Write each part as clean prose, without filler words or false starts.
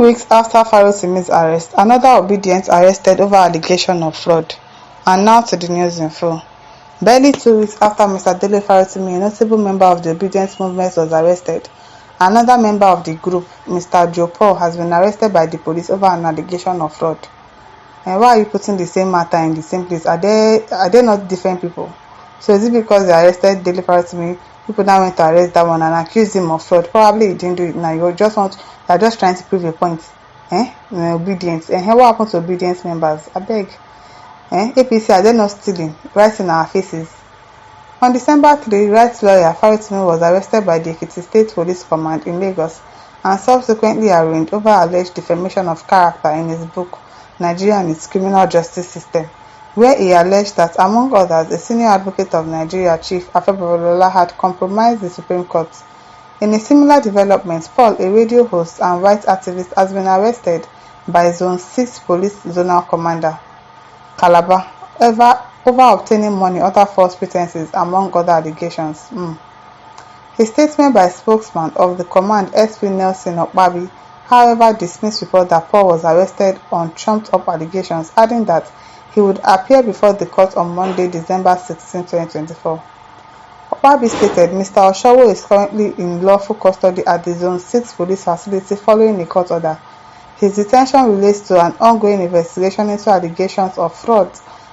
weeks after Farotimi's arrest, another Obidient arrested over allegation of fraud. And now to the news in full. Barely 2 weeks after Mr. Dele Farotimi, a notable member of the Obidient movement, was arrested, another member of the group, Mr. Joe Paul, has been arrested by the police over an allegation of fraud. And why are you putting the same matter in the same place? Are they not different people? So is it because they arrested Dele Farotimi, people now went to arrest that one and accuse him of fraud? Probably he didn't do it now. You're just trying to prove a point. Obedience. What happened to Obedience members? I beg. APC, are they not stealing? Right in our faces. On December 3, rights lawyer Farotimi was arrested by the Ekiti State Police Command in Lagos and subsequently arraigned over alleged defamation of character in his book, Nigeria and its Criminal Justice System, where he alleged that, among others, a senior advocate of Nigeria, Chief Afebolola, had compromised the Supreme Court. In a similar development, Paul, a radio host and rights activist, has been arrested by Zone 6 Police Zonal Commander, Calabar, over obtaining money under false pretenses, among other allegations. A statement by spokesman of the command, SP Nelson Okpabi, however, dismissed report that Paul was arrested on trumped-up allegations, adding that he would appear before the court on Monday, December 16, 2024. Okpabi stated Mr. Oshowo is currently in lawful custody at the Zone 6 police facility following a court order. His detention relates to an ongoing investigation into allegations of fraud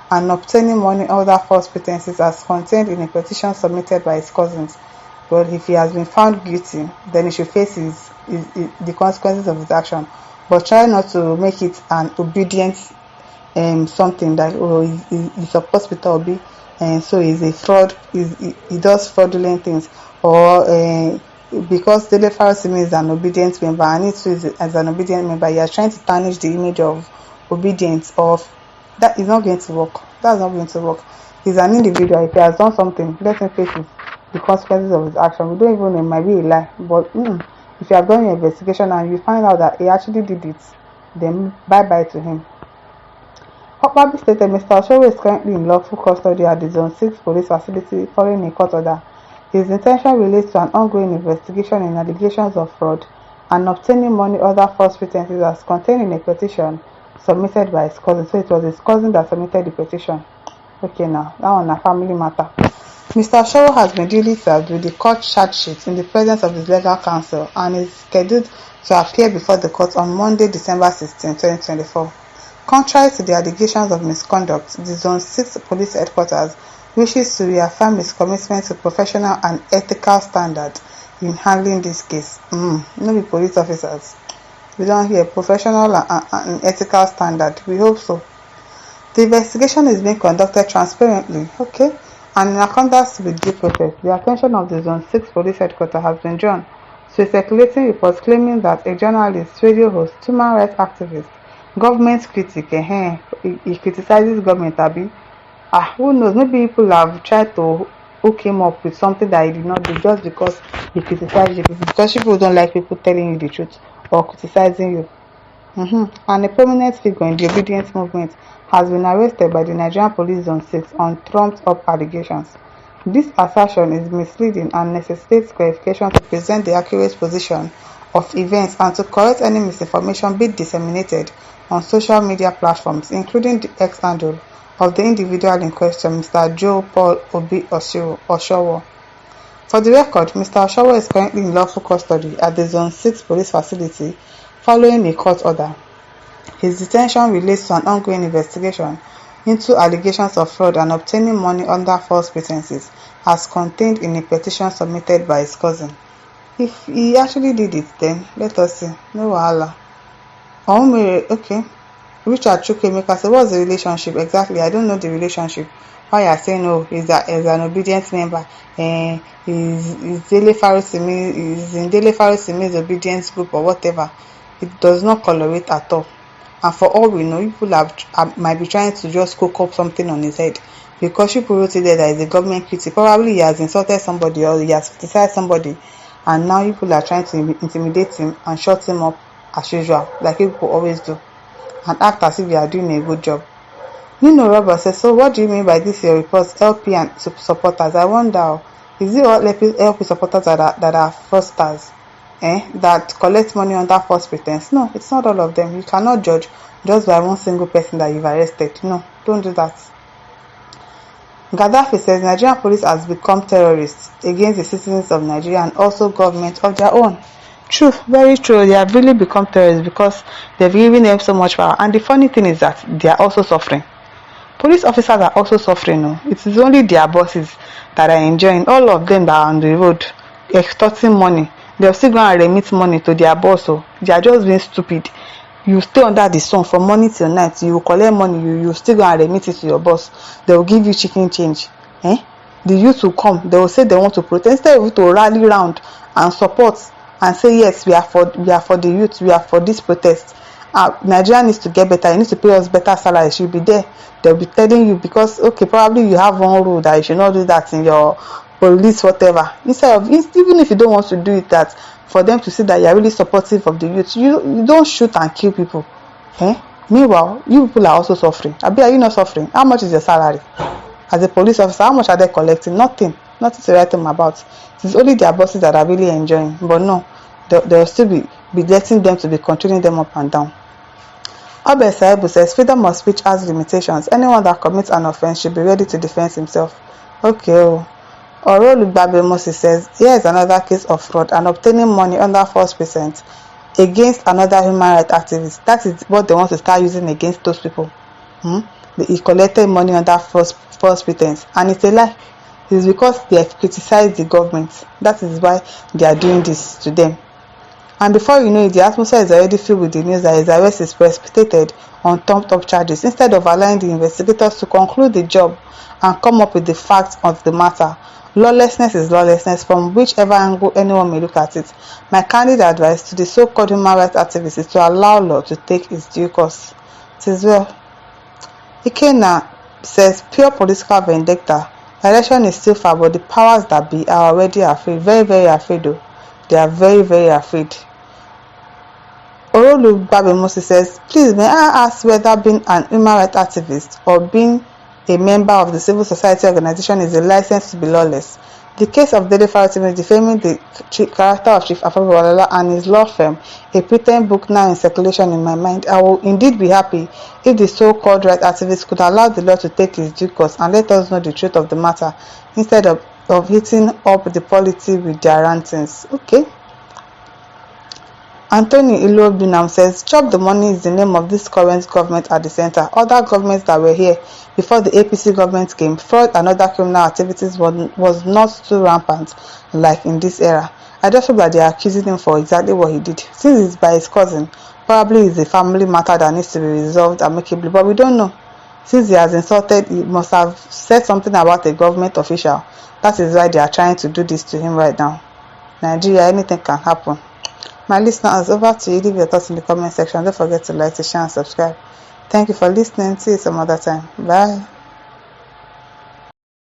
and obtaining money under false pretenses as contained in a petition submitted by his cousins. But if he has been found guilty, then he should face the consequences of his action. But try not to make it an obedient something that he's supposed to be Obi, and so he's a fraud. He does fraudulent things, or because Dele Farotimi is an obedient member, and he too is as an obedient member, he is trying to tarnish the image of obedience. Of that is not going to work. That's not going to work. He's an individual. If he has done something, let him face the consequences of his action. We don't even know, it might be a lie, but if you have done your investigation and you find out that he actually did it, then bye to him. Okpabi stated Mr. Oshowo is currently in lawful custody at the Zone 6 police facility following a court order. His intention relates to an ongoing investigation in allegations of fraud and obtaining money under false pretenses as contained in a petition submitted by his cousin. So it was his cousin that submitted the petition. Okay, now that one a family matter. Mr. Oshowo has been duly served with the court charge sheet in the presence of his legal counsel and is scheduled to appear before the court on Monday, December 16, 2024. Contrary to the allegations of misconduct, the Zone 6 Police Headquarters wishes to reaffirm its commitment to professional and ethical standards in handling this case. No be police officers. We don't hear professional and ethical standard. We hope so. The investigation is being conducted transparently, and in accordance with due process. The attention of the Zone 6 Police Headquarters has been drawn to circulating reports claiming that a journalist, radio host, human rights activist, government critic, he criticizes government, Abi. Who knows? Maybe people have tried to hook him up with something that he did not do just because he criticized you. Because people don't like people telling you the truth or criticizing you. And a prominent figure in the Obidient movement has been arrested by the Nigerian Police Zone 6 on trumped-up allegations. This assertion is misleading and necessitates clarification to present the accurate position of events and to correct any misinformation being disseminated on social media platforms, including the X handle of the individual in question, Mr. Joe Paul Obi Oshowo. For the record, Mr. Oshowo is currently in lawful custody at the Zone 6 police facility following a court order. His detention relates to an ongoing investigation into allegations of fraud and obtaining money under false pretenses, as contained in a petition submitted by his cousin. If he actually did it, then let us see. No wahala. Richard Chukwemeka said, what's the relationship? Exactly, I don't know the relationship. Why you are saying, he's an obedient member. He's Dele Farotimi, he's in Dele Farotimi's obedience group or whatever. It does not correlate at all. And for all we know, people might be trying to just cook up something on his head. Because people wrote it there that he's a government critic. Probably he has insulted somebody or he has criticized somebody. And now people are trying to intimidate him and shut him up as usual, like people always do, and act as if they are doing a good job. Nino Robert says, so what do you mean by this your reports, LP and supporters? I wonder, is it all LP supporters that are fraudsters? that collect money under false pretense. No, it's not all of them. You cannot judge just by one single person that you've arrested. No, don't do that. Gaddafi says Nigerian police has become terrorists against the citizens of Nigeria and also government of their own. True, very true. They have really become terrorists because they've given them so much power. And the funny thing is that they are also suffering. Police officers are also suffering. No, it is only their bosses that are enjoying. All of them that are on the road extorting money, they'll still go and remit money to their boss. So they are just being stupid. You stay under the sun from morning till night, you collect money, you still go and remit it to your boss. They will give you chicken change. The youth will come, they will say they want to protest instead of you to rally round and support and say yes, we are for the youth, we are for this protest. Nigeria needs to get better, you need to pay us better salary. She'll be there, they'll be telling you, because okay, probably you have one rule that you should not do that in your police whatever. Instead of, even if you don't want to do it, that for them to see that you are really supportive of the youth, you don't shoot and kill people. Meanwhile, you people are also suffering. Abi, are you not suffering? How much is your salary as a police officer? How much are they collecting? Nothing to write them about. It's only their bosses that are really enjoying, but no, they'll still be letting them to be controlling them up and down. Obed Saibu says freedom of speech has limitations. Anyone that commits an offense should be ready to defend himself. Okay. Orolugbabe Moses says, here is another case of fraud and obtaining money under false pretense against another human rights activist. That is what they want to start using against those people. He collected money under false pretense, and it's a lie. It's because they have criticized the government. That is why they are doing this to them. And before you know it, the atmosphere is already filled with the news that his arrest is precipitated on top charges, instead of allowing the investigators to conclude the job and come up with the facts of the matter. Lawlessness is lawlessness from whichever angle anyone may look at it. My candid advice to the so-called human rights activists is to allow law to take its due course. It is well. Ikena says pure political vendetta. Election is still far, but the powers that be are already afraid. Very, very afraid though. They are very, very afraid. Orolugbabe Moses says, please may I ask whether being an human rights activist or being a member of the civil society organization is a license to be lawless? The case of Dele Farotimi defaming the character of Chief Afebolala and his law firm, a pretend book now in circulation in my mind. I will indeed be happy if the so-called rights activists could allow the law to take its due course and let us know the truth of the matter instead of hitting up the polity with their rantings. Okay. Anthony Ilobinam says, chop the money is the name of this current government at the center. Other governments that were here before the APC government came, fraud and other criminal activities was not too rampant like in this era. I just hope that they are accusing him for exactly what he did. Since it's by his cousin, probably it's a family matter that needs to be resolved amicably, but we don't know. Since he has insulted, he must have said something about a government official. That is why they are trying to do this to him right now. Nigeria, anything can happen. My listeners, over to you. Leave your thoughts in the comment section. Don't forget to like, to share, and subscribe. Thank you for listening. See you some other time. Bye.